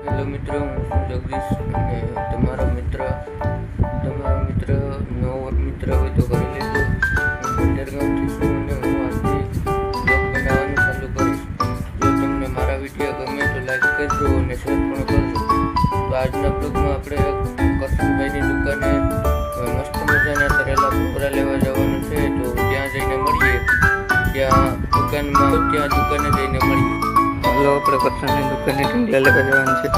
Hello મિત્રો, હું છું જગદીશ અને તમારો મિત્ર નવો મિત્ર હોય તો કરી લેજો. હું બંદરગામથી છું અને હું આજથી બ્લોગ બનાવવાનું ચાલુ કરીશ. જો તમને મારા વિડીયો ગમે તો લાઈક કરજો અને શેર પણ કરજો. તો આજના બ્લોગમાં આપણે કરશનભાઈની દુકાને મસ્ત મજાના તરેલા ભૂંગળા લેવા જવાનું છે. તો ત્યાં જઈને મળીએ, ત્યાં દુકાને જઈને મળીએ. હાલો, આપણે કરશનની દુકાને ઢીંગલા લેવા જવાનું છે.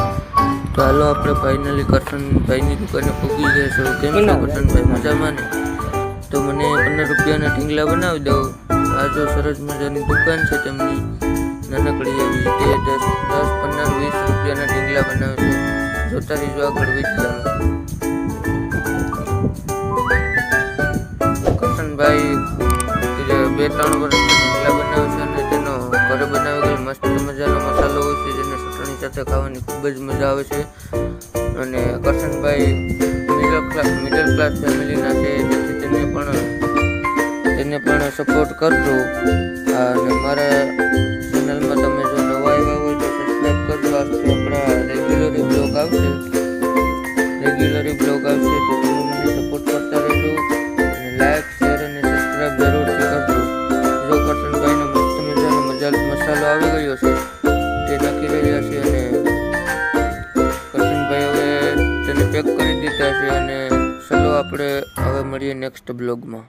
તો હાલો, આપણે ફાઇનલી કરશનભાઈની દુકાને પહોંચી ગયા છે. કેમ છો કરશનભાઈ, મજામાં ને? તો મને 15 રૂપિયાના ઢીંગલા બનાવી દો. આ જો સરસ મજાની દુકાન છે તેમની, નાનકડી એવી. તે 10, 15, 20 રૂપિયાના ઢીંગલા બનાવે છે. જોતા રહીજો આગળ વિડીયોમાં. કરશનભાઈ 2-3 વર્ષથી ઢીંગલા બનાવે છે અને તેનો ઘરે બનાવેલો મસ્ત મજાનો મસાલો હોય છે, જેને ચટણી સાથે ખાવાની ખૂબ જ મજા આવે છે. અને કરશનભાઈ મિડલ ક્લાસ ફેમિલીના છે, જેથી તેને પણ સપોર્ટ કરજો. અને મારા ચેનલમાં તમે જો નવા આવ્યા હોય તો સબસ્ક્રાઈબ કરજો. આજથી આપણા રેગ્યુલરી બ્લોગ આવશે તો તમે મને સપોર્ટ કરતા રહેજો અને લાઈક, શેર અને સબસ્ક્રાઈબ જરૂરથી કરજો. જો કરશનભાઈનો મસ્ત મજાનો મસાલો આવી ગયો છે, તે નાખી રહ્યા છે અને કરશનભાઈ હવે તેને પેક કરી દીધા છે. અને ચલો આપણે હવે મળીએ નેક્સ્ટ બ્લોગમાં.